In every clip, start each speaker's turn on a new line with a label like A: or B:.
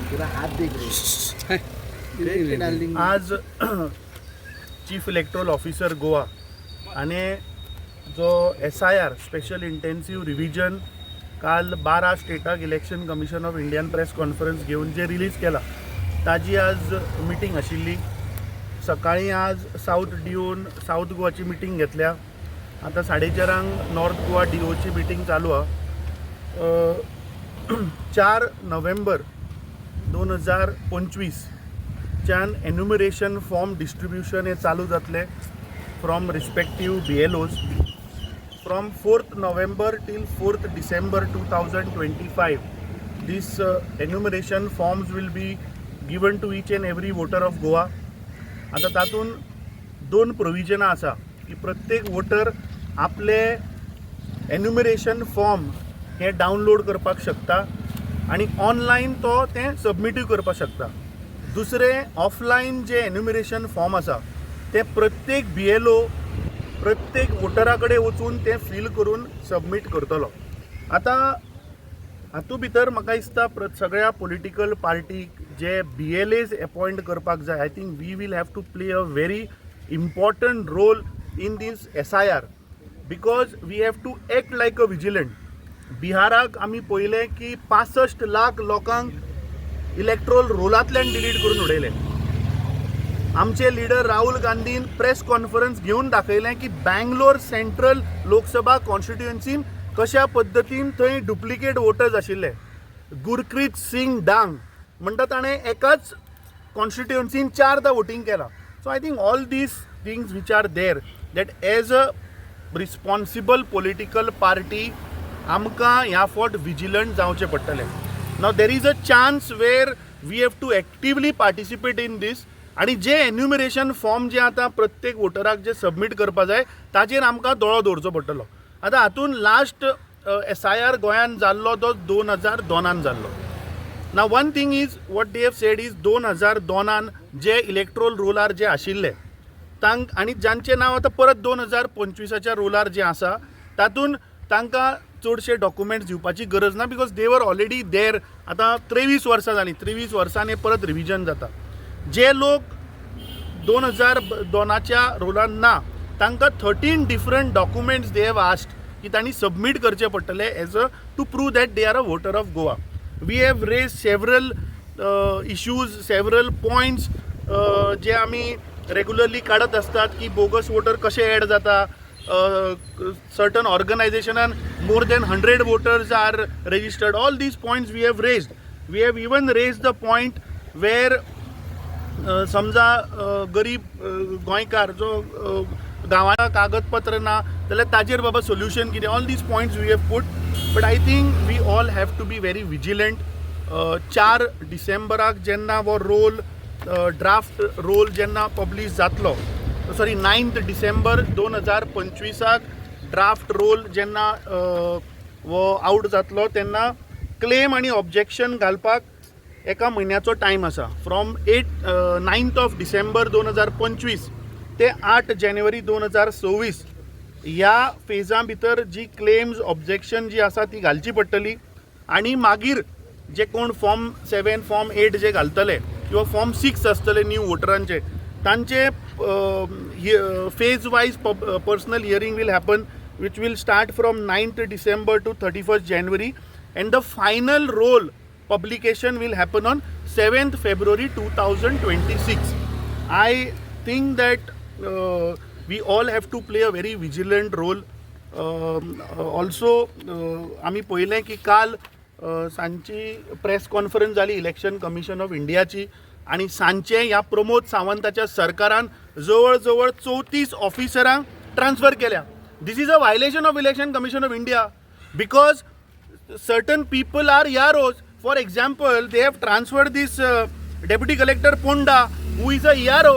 A: आज chief electoral officer Goa आणि जो SIR स्पेशल इंटेन्सिव्ह रिव्हिजन काल 12 स्टेटाक election commission of Indian press conference घेऊन जे रिलीज केला ताजी आज मिटींग आशिल्ली. सकाळी आज साऊथ गोवाची मिटींग घेतल्या. आता 4:30 नॉर्थ गोवा DOची मिटींग चालू आहे. 4 नोव्हेंबर 2025 च्यान एन्युमरेशन फॉर्म डिस्ट्रीब्युशन हे चालू जातले from respective BLOs. From 4th November till 4th December 2025 these enumeration forms will be given to each and every voter of Goa. आता तातून 2 प्रोविजनां आसा की प्रत्येक वोटर आपले एन्युमरेशन फॉर्म हे डावनलोड करपाक शकता आणि ऑनलायन तो ते सबमिटूय करपाक शकता. दुसरें ऑफलायन जे एन्युमरेशन फॉर्म आसा ते प्रत्येक BLO प्रत्येक वोटरा कडेन वचून ते फील करून सबमीट करतलो. आता हातूंत भितर म्हाका दिसता सगळ्या पॉलिटिकल पार्टीक जे BLAs अपॉयंट करपाक जाय. I think we will have to play a very important role in these SIR because we have to act like a vigilant. बिहाराक आमी पळयलें की 65 लाख लोकांक इलेक्ट्रोल रोलांतल्यान डिलीट करून उडयले. आमचे leader Rahul Gandhian press conference घेऊन दाखयलें की बँगलोर सेंट्रल लोकसभा कॉन्स्टिट्युएन्सीन कशा पद्दतीन थंय डुप्लिकेट वोटर्स आशिल्ले. गुरप्रीत सिंग डांग म्हणटा ताणें एकाच कॉन्स्टिट्युएन्सीन 4दा वोटींग केलां. So I think all these things which are there that as a responsible political party आमकां ह्या फावट विजिलंट जावचें पडटलें. Now there is a chance where we have to actively participate in these. आणि जे एन्युमरेशन फॉर्म जे आता प्रत्येक वोटराक जे सबमीट करपा जाय ताजेर आमकां दोळो दवरचो पडटलो. आता हातून लास्ट SIR गोंयान जाल्लो तो 2002 जाल्लो. ना one thing is what they have sed is 2002 जे इलेक्ट्रोल रोलार जे आशिल्ले तांक आनी जांचें नांव आतां परत 2025च्या रोलार जे आसा तातून तांकां चडशे डॉक्युमेंट्स दिवपाची गरज ना because they were already there. आतां 23 वर्सां जालीं. 23 वर्सांनी परत रिव्हिजन जाता. जे लोक 2002च्या रोलान ना तांकां 13 different documents they have asked की तांणी सबमीट करचे पडटले as a to prove that they are a voter of Goa. We have raise several issues several points जे आमी रेग्युलरली काडत असतात की बोगस वोटर कशे एड जाता. सर्टन ऑर्गनायझेशनान more than 100 voters are registered. All these points we have raised. We have even raised the point where समजा गरीब गोंयकार जो गांवांना कागदपत्र ना जाल्यार ताजेर बाबा सोल्युशन कितें. All these points we have put. But I think we all have to be very vigilant. 4 डिसेंबराक जेन्ना हो रोल ड्राफ्ट रोल जेन्ना पब्लीश जातलो 9th डिसेंबर 2025 ड्राफ्ट रोल जेन्ना वो आउट जातलो तेन्ना क्लेम आनी ऑब्जेक्शन घालपाक एका म्हयन्याचो टायम आसा. फ्रॉम 9th डिसेंबर 2025 ते 8 जानेवारी 2026 ह्या फेजा भितर जी क्लेम्स ऑब्जेक्शन जी आसा ती घालची पडटली. आनी मागीर जे कोण फॉर्म 7 फॉर्म 8 जे घालतले किंवा फॉर्म 6 आसतले न्यू वोटरांचे तांचे phase wise personal hearing will happen which will start from 9th December to 31st January and the final roll publication will happen on 7th February 2026. I think that we all have to play a very vigilant role. Also आम्ही पहिले की काल Sanchi press conference जाली election commission of इंडियाची आणि सांचे ह्या प्रमोद सावंताच्या सरकारान जवळ जवळ 34 ऑफिसरांक ट्रान्सफर केल्या. This is a violation of Election Commission of India because certain people are EROs. For example, they have transferred this Deputy Collector Ponda, who is a ERO.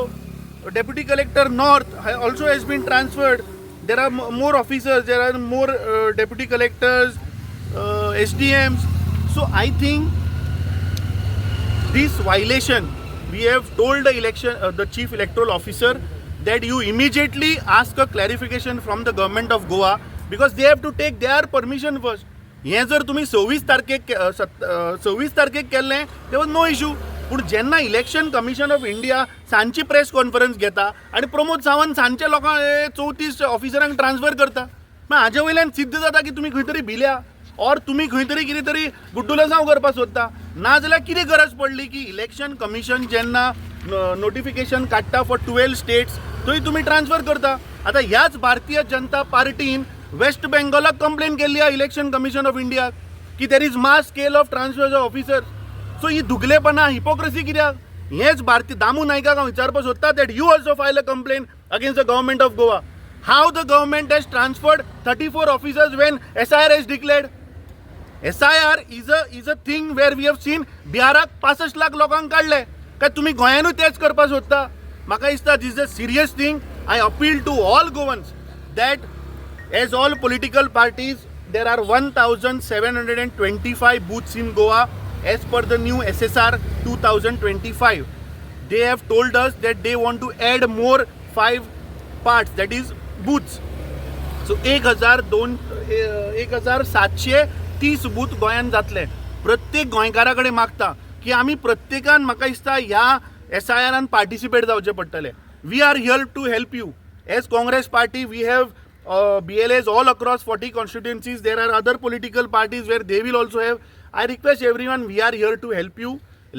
A: Deputy Collector North also has been transferred. There are more officers, there are more Deputy Collectors, SDMs. So I think this violation, we have told the Chief Electoral Officer that you immediately ask a clarification from the government of Goa because they have to take their permission first. हें जर तुमी 26 तारखेक केल्लें तेव्हा no issue. पूण जेन्ना election commission of India सांजची press conference घेता आनी प्रमोद सावंत सांजच्या लोकांक 34 ऑफिसरांक ट्रान्सफर करता, मागीर हाजे वयल्यान सिद्ध जाता की तुमी खंय तरी भिल्या और तुमी खंय तरी कितें तरी गुड्डुलसांव करपाक सोदता. नाजाल्यार कितें गरज पडली की इलेक्शन कमिशन जेन्ना नोटिफिकेशन काडटा फॉर 12 स्टेट्स थंय तुमी ट्रान्सफर करता. आतां ह्याच भारतीय जनता पार्टीन वेस्ट बेंगॉलाक कंप्लेन केल्ली आहा इलेक्शन कमिशन ऑफ इंडिया की there is mass scale of transfer of officers. So ही दुगलेपणा हिपोक्रेसी कित्याक? हेच भारतीय दामू नायकाक हांव विचारपाक सोदता that you also file a complaint against the government of Goa. How the government has transferred 34 officers when SIR has declared. SIR is a thing where we have seen बिहाराक 65 lakh लोकांक काडले. काय तुम्ही गोंयानूय तेच करपाक सोदता? म्हाका दिसता this is a serious thing. I appeal to all Goans that as all political parties there are 1725 booths in Goa as per the new SSR 2025. They have told us that they want to add more 5 parts, that is booths. So 1730 booth गोंयान जातले. प्रत्येक गोंयकारा कडेन मागता की आमी प्रत्येकान म्हाका दिसता ह्या SIR पार्टिसिपेट जावचे पडटले. We are here to help you. As Congress party we have BLAs all across 40 constituencies. There are other political parties where they will also have. I request everyone, we are here to help you.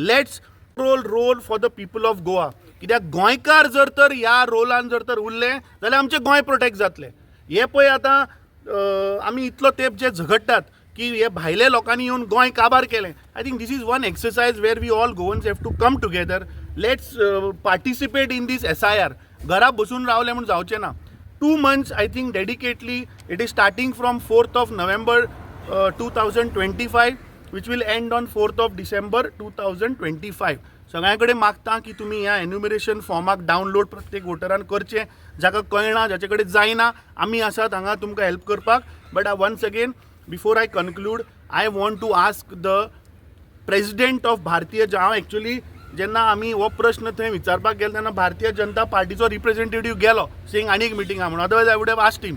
A: Let's role for the people of Goa. कित्याक गोंयकार जर तर ह्या रोलान जर तर उरले जाल्यार आमचे गोंय प्रोटेक्ट जातले. हे पळय आतां आमी इतलो तेंप जे झगडटात की हे भायले लोकांनी येवन गोंय काबार केलें. I think this is one exercise where we all Goans have to come together. Let's participate in these SIR. घरा बसून रावले म्हणून जावचें ना. 2 months, I think, dedicatedly. It is starting from 4th of November 2025, which will end on 4th of December 2025. सगळ्याकडे मागता की तुम्ही ह्या एन्युमरेशन फॉर्माक डावनलोड प्रत्येक वोटरान करचें. जाका कळना, जाचे कडेन जायना, आमी आसात हांगा तुमकां हेल्प करपाक. But once again before I conclude I want to ask the president of Bharatiya हांव एक्चुअली जेन्ना आमी हो प्रश्न थंय विचारपाक गेले तेन्ना भारतीय जनता पार्टीचो रिप्रेझेंटेटिव्ह गेलो सेंग आनी एक मिटींग आहा म्हणून. Otherwise I would have asked him.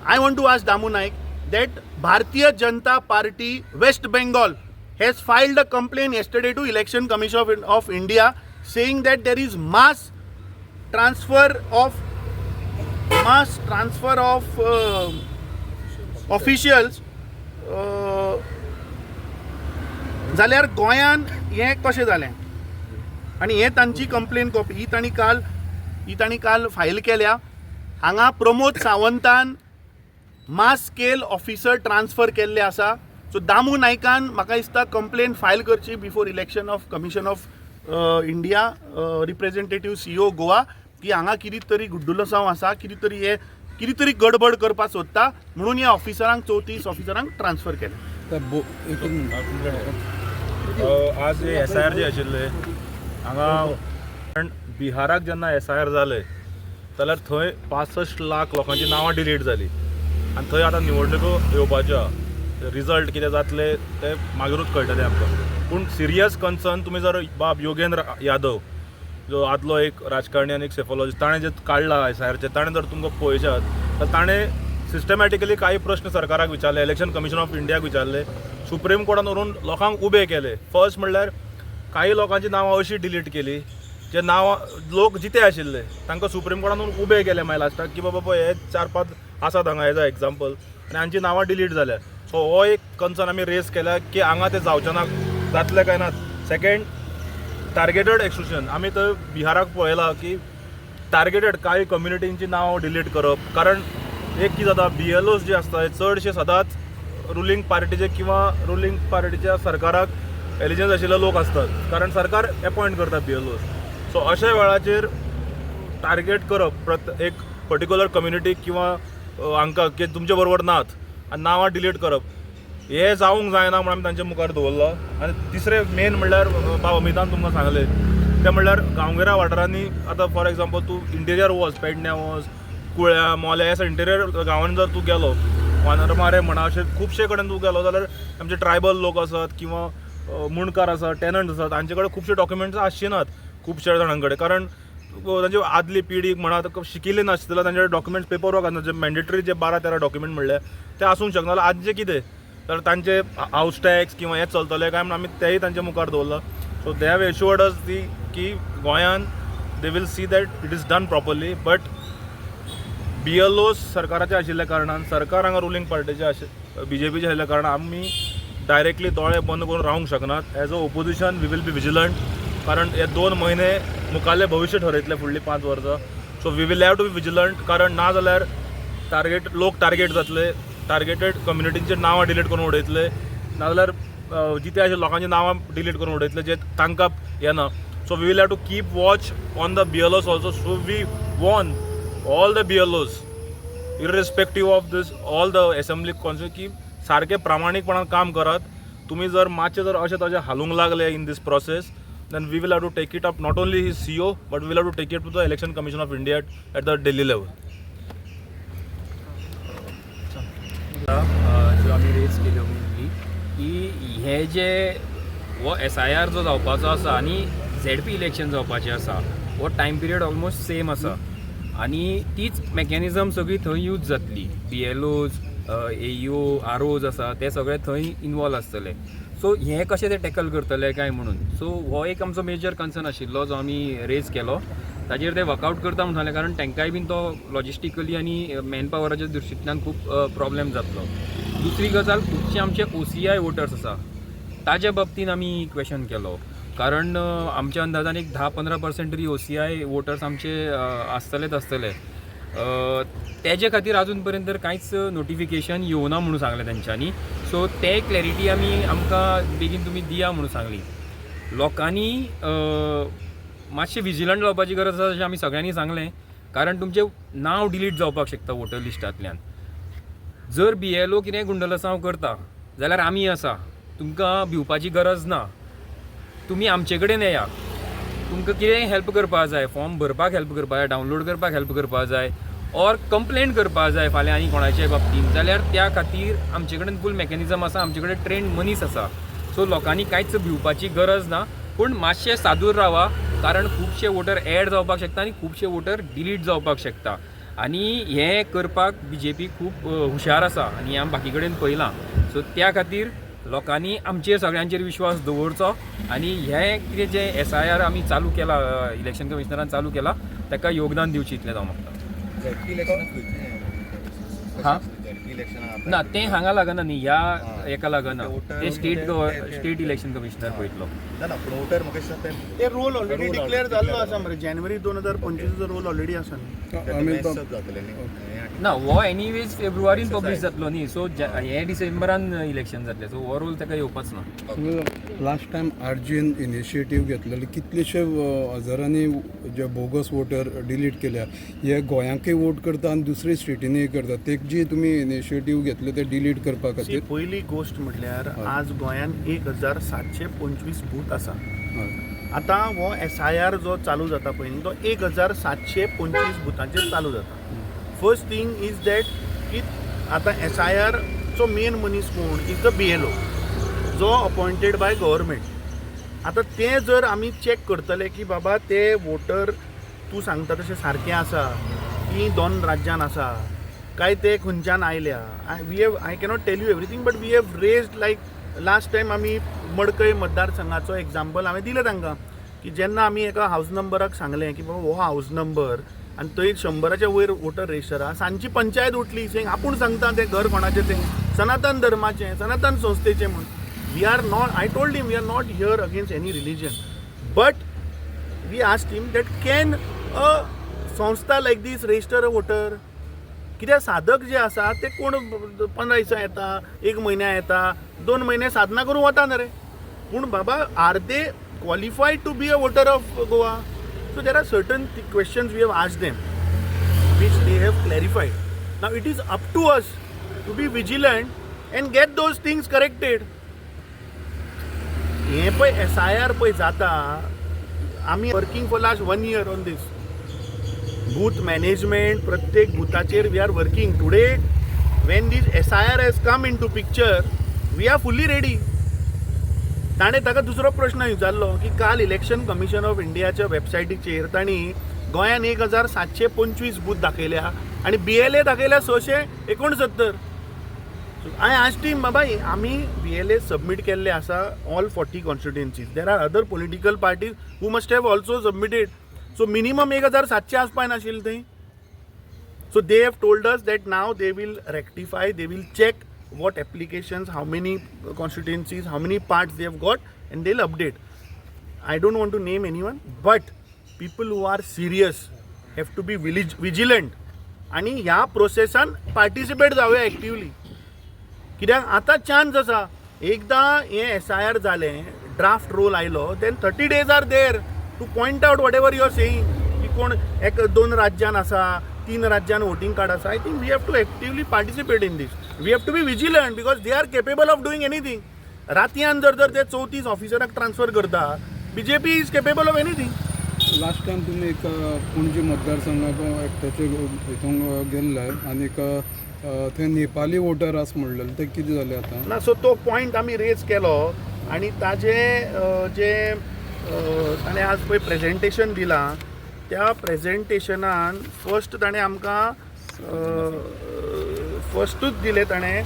A: I want to ask Damu Nayak that Bharatiya Janata Party West Bengal has filed a complaint yesterday to election commission of India saying that there is mass transfer of officials. जाल्यार गोंयान हें कशें जालें आनी हें तांची कंप्लेन कॉपी ही तांणी काल फायल केल्या. हांगा प्रमोद सावंतान मास स्केल ऑफिसर ट्रान्सफर केल्ले आसा. सो दामू नायकान म्हाका दिसता कंप्लेन फायल करची before election of commission of India representative CEO Goa की हांगा कितें तरी गुड्डुलसांव आसा, कितें तरी गडबड करपाक सोदता म्हणून ह्या ऑफिसरांक 34 ऑफिसरांक ट्रान्सफर केलें.
B: आज जे SIR जे आशिल्ले हांगा बिहाराक जेन्ना SIR जाले जाल्यार थंय 65 लाख लोकांची नांवां डिलीट जाली आनी थंय आतां निवडणुको येवपाच्यो. रिजल्ट कितें जातले ते मागीरूच कळटलें आमकां. पूण सिरियस कन्सर्न तुमी जर बाब योगेंद्र यादव जो आदलो एक राजकारणी आनी एक सेफोलॉजिस्ट ताणें जे काडला SIRचे ताणें जर तुमकां पळयशात तर ताणें सिस्टमॅटिकली काही प्रश्न सरकाराक विचारले, इलेक्शन कमिशन ऑफ इंडियाक विचारले, सुप्रीम कोर्टान व्हरून लोकांक उबे केले. फर्स्ट म्हणल्यार काही लोकांची नांवां अशी डिलीट केली जे नांवां लोक जिते आशिल्ले तांकां सुप्रीम कोर्टान व्हरून उबे केले मागीर लास्टाक की बाबा पळय हे 4-5 आसात हांगा एज अ एग्जाम्पल आनी हांची नांवां डिलीट जाल्या. सो हो एक कन्सर्न आमी रेज केला की हांगा ते जावचें ना, जातलें काय ना. Second targeted exclusion. आमी थंय बिहाराक पळयलां की टार्गेटेड कांय कम्युनिटींची नांवां डिलीट करप. कारण एक कितें जाता BLOs जे आसता चडशे सदांच रुलींग पार्टीचे किंवा रुलींग पार्टीच्या सरकाराक एलिजन्स आशिल्ले लोक आसतात कारण सरकार अपॉयंट करता BLOs. सो अशा वेळाचेर टार्गेट करप एक पर्टिक्युलर कम्युनिटी किंवा हांकां की तुमचे बरोबर नात आनी नांवां डिलीट करप हे जावंक जायना म्हणून आमी तांचे मुखार दवरलो. आनी तिसरें मेन म्हणल्यार बाब अमितान तुमकां सांगलें तें म्हणल्यार गांवगिऱ्या वाठारांनी आतां फॉर एग्जाम्पल तूं इंटेरियर वच, पेडण्या वच, कुळ्या, मोल्या ह्या इंटेरियर गांवांनी जर तूं गेलो, वानरमारे म्हणा अशे खुबशे कडेन तूं गेलो जाल्यार आमचे ट्रायबल लोक आसात किंवा मुणकार आसात, टॅनंट आसात, हांचे कडेन खुबशे डॉक्युमेंट्स आसचे नात खुबशे जाणां कडेन. कारण तांचे आदली पिढी म्हणा शिकिल्ली नासतना तांचे डॉक्युमेंट्स पेपर वर्क आसता जे मॅन्डेटरी जे 12-13 डॉक्युमेंट म्हणले ते आसूंक शकना. आज जे कितें तर तांचे हाऊस टॅक्स किंवा हे चलतले काय म्हणून आमी तेय तांच्या मुखार दवरला. सो दे हॅव एश्युअर्ड अस की गोंयान they will see that it is done properly. But BLOs सरकाराचे आशिल्ल्या कारणान सरकार हांगा रुलींग पार्टीचे BJPचे आशिल्ल्या कारणान आमी डायरेक्टली दोळे बंद करून रावंक शकनात. As a opposition we will be vigilant, कारण हे 2 म्हयने मुखाल्ले भविश्य ठरयतले फुडलीं 5 वर्सां. So we will have to be vigilant, कारण ना जाल्यार लोक टार्गेट जातले, टार्गेटेड कम्युनिटींची नांवां डिलीट करून उडयतले, नाजाल्यार जिते अशे लोकांची नांवां डिलीट करून उडयतले जे तांकां येना. So we will have to keep watch on the BLOs also. So we warn all the BLOs irrespective of this all the assembly constituency की सारखे प्रामाणिकपणान काम करात. तुम्ही जर मातशे जर अशें तशें हालूंक लागले in these process, then we will have to take it up not only his CEO but we will have to take it to the Election Commission of India at the Delhi level.
C: जो आमी raise केल्यो mainly की हे जे हो SIR जो जावपाचो आसा आनी ZP इलेक्शन जावपाचें आसा हो टायम पिरियड ऑलमोस्ट सेम आसा आनी तीच मेकॅनिझम सगळी थंय यूज जातली. BLOs, AEO, ROs आसा ते सगळे थंय इनवॉल्व आसतले. सो हें कशें ते टॅकल करतले काय म्हणून. सो हो एक आमचो मेजर कन्सर्न आशिल्लो जो आमी रेज केलो. ताजेर ते वर्कआवट करता म्हणटाले, कारण तांकांय बीन तो लॉजिस्टिकली आनी मॅन पावराच्या दृश्टींतल्यान खूब प्रॉब्लेम जातलो. दुसरी गजाल, खुबशे आमचे OCI वोटर्स आसा ताज्या बाबतींत आमी क्वेश्चन केलो, कारण आमच्या अंदाजान एक 10-15% तरी OCI वोटर्स आमचे आसतले. तेजे खातीर अजून पर्यंत तर कांयच नोटिफिकेशन येवना म्हणून सांगलें तेंच्यांनी. सो ते क्लॅरिटी आमकां बेगीन तुमी दिया म्हणून सांगली. लोकांनी मातशें विजिलंट जावपाची गरज आसा अशें आमी सगळ्यांनी सांगलें, कारण तुमचें नांव डिलीट जावपाक शकता वोटर लिस्टांतल्यान. जर BLO कितेंय गुंडलसांव करता जाल्यार आमी आसा, तुमकां भिवपाची गरज ना. तुमी आमचे कडेन येया, तुमकां कितेंय हेल्प करपा जाय, फॉर्म भरपाक हेल्प करपा जाय, डावनलोड करपाक हेल्प करपा जाय, ऑर कंप्लेंट करपा जाय फाल्यां आनी कोणाच्या बाबतींत, जाल्यार त्या खातीर आमचे कडेन फूल मेकॅनिझम आसा, आमचे कडेन ट्रेंड मनीस आसा. सो लोकांनी कांयच भिवपाची गरज ना. पूण मातशें सादूर रावा, कारण खुबशे वोटर ऍड जावपाक शकता आनी खुबशे वोटर डिलीट जावपाक शकता. आनी हें करपाक BJP खूब हुशार आसा आनी हांव बाकी कडेन पळयलां. सो त्या खातीर लोकांनी आमचेर सगळ्यांचेर विश्वास दवरचो आनी हें कितें जें SIR आमी चालू केला, इलेक्शन कमिशनरान चालू केला, ताका योगदान दिवचें इतलें हांव मागता. हां ना, तें हांगा लागना न्ही, ह्या हेका लागना, ते स्टेट इलेक्शन कमिशनर पळयतलो.
A: ते रोल ऑलरेडी डिक्लेअर जाल्लो आसा मरे, जानेवारी 2025 रोल ऑलरेडी आसा
C: ना. हो एनीवेज फेब्रुवारीन पब्लीश जातलो न्ही. सो हे डिसेंबरान इलेक्शन जातलें. सो हो रोल ताका येवपाच ना.
D: लास्ट टायम RGN इनिशिएटीव घेतलेले, कितलेशे हजारांनी जे बोगस वोटर डिलीट केल्या. हे गोंयाकय वोट करता आनी दुसरे स्टेटीनय करता. ते जी तुमी इनिशिएटीव घेतले ते डिलीट करपा खातीर.
A: पहिली गोष्ट म्हटल्यार आज गोंयान 1725 बूथ आसा. आतां हो SIR जो चालू जाता पळय न्ही, तो 1725 बुथांचेर चालू जाता. फर्स्ट थिंग इज दॅट की आतां SIR चो मेन मनीस कोण इज द BLO, जो अपॉइंटेड बाय गव्हर्मेंट. आतां तें जर आमी चॅक करतले की बाबा ते वोटर तूं सांगता तशें सारकें आसा की 2 राज्यान आसा काय ते खंयच्यान आयल्या. I cannot tell you everything, but we have raised like last time आमी मडकय मतदारसंघाचो एग्जाम्पल हांवें दिलें तांकां की जेन्ना आमी एका हावस नंबराक सांगलें की बाबा हो हावस नंबर आनी थंय 100च्या वयर वोटर रजिस्टर आहा. सांजची पंचायत उठली, आपूण सांगता तें घर कोणाचें, तें सनातन धर्माचें, सनातन संस्थेचें म्हूण. We are not, I told him, we are not here against any religion, but we asked him that can a संस्था like this register a voter. कित्याक साधक जे आसा ते कोण 15 दिसां येता, 1 म्हयन्या येता, 2 म्हयने साधना करून वता न्ही रे. पूण बाबा are they qualified to be a voter of Goa? So there are certain questions we have asked them, which they have clarified. Now it is up to us to be vigilant and get those things corrected. हे पळय SIR पळय जाता, आमी working for last 1 year on this. Booth management प्रत्येक बुथाचेर we are working. Today when this SIR has come into picture, we are fully ready. ताणें ताका दुसरो प्रश्न विचारलो की काल इलेक्शन कमिशन ऑफ इंडियाच्या वेबसायटीचेर तांणी गोंयान 1725 बूथ दाखयल्या आनी BLA दाखयल्या 669. आय आस्क्ड हिम बाबा आमी VLA सबमीट केल्ले आसा all 40 constituencies. There are other political parties who must have also submitted. So minimum 1700 आसपाय नाशिल्ले थंय. So they have told us that now they will rectify, they will check what applications, how many constituencies, how many parts they have got, and they'll update. I don't want to name anyone, but people who are serious have to be vigilant. आणि ह्या प्रोसेसान participate जावया actively. कित्याक आतां chance आसा. एकदां हें SIR जालें, draft roll आयलो, then 30 days are there to point out whatever you are saying की कोण 2 राज्यान आसा, 3 राज्यान वोटिंग कार्ड आसा. I think we have to actively participate in this. We have to be vigilant because they are capable of doing anything. रातयान जर ते 34 ऑफिसराक ट्रान्सफर करता, BJP is capable of anything.
D: Last time तुमी एक पणजी मतदारसंघाक एकट्याचे हितून गेल्ले आनीक थंय नेपाली वोटर आस म्हणलेले ते कितें जालें आतां?
A: ना सो तो पॉयंट आमी रेज केलो आनी ताजे जे ताणें आज पळय प्रेजेंटेशन दिलां त्या प्रेजेंटेशनान फर्स्ट ताणें आमकां फर्स्टूच दिलें ताणें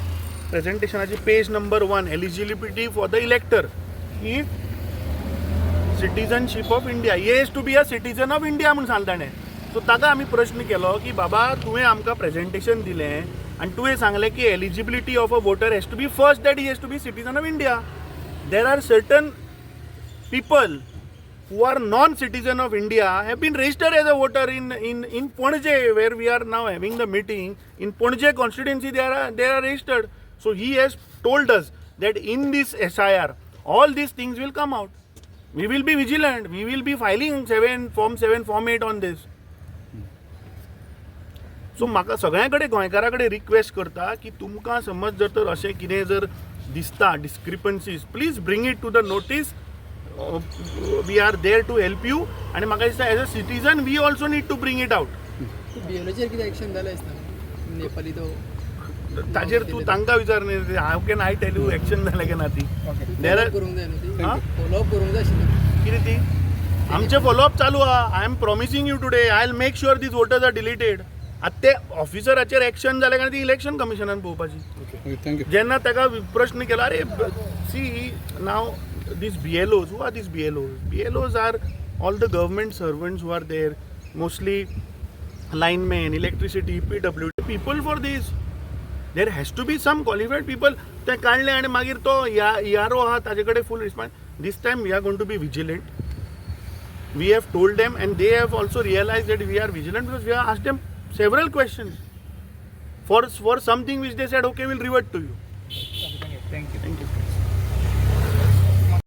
A: प्रेजेंटेशनाची page number 1 eligibility for the elector की सिटीजनशीप ऑफ इंडिया हे is to be a citizen of India म्हणून सांगलें ताणें. सो ताका आमी प्रश्न केलो की बाबा तुवें आमकां प्रेजेंटेशन दिलें आनी तुवें सांगलें की eligibility of a voter has to be first that he has to be citizen of India. There are certain people who are non-citizen of India have been registered as a voter in Panaji, where we are now having the meeting. In Panaji constituency, they are registered. So he has told us that in this SIR, all these things will come out. We will be vigilant. We will be filing Form 7, Form 8 on this. So म्हाका सगळ्यां कडेन गोंयकारा कडेन request करता की तुमकां समज जर तर अशें कितें जर दिसता discrepancies please bring it to the notice. We are there to help you आनी म्हाका दिसता as a citizen we also need to bring it out.
E: BLOचेर कितें एक्शन जालें दिसता नेपाली तो
A: ताजेर तूं तांकां विचार न्ही. How can I tell you action जालें काय ना ती. देर आर
E: करूंक जाय न्हू ती
A: हां
E: फॉलोअप करूंक जाय आशिल्लें.
A: कितें ती आमचें फॉलोअप चालू आहा. I am promising you today I will make sure these voters are deleted. आतां ते ऑफिसराचेर एक्शन जालें काय ती इलेक्शन कमिशनान पळोवपाची.
D: थँक्यू.
A: जेन्ना ताका प्रश्न केला अरे सी नाव these BLOs, who are these BLOs? BLOs are all the government servants who are there, mostly linemen, electricity, PWD, people for this. There has to be some qualified people. ते काढले आणि मागीर तो ERO आहा ताजे कडेन फुल response. This time we are going to be vigilant. We have told them and they have also realized that we are vigilant because we have asked them several questions for something which they said okay we'll revert to you.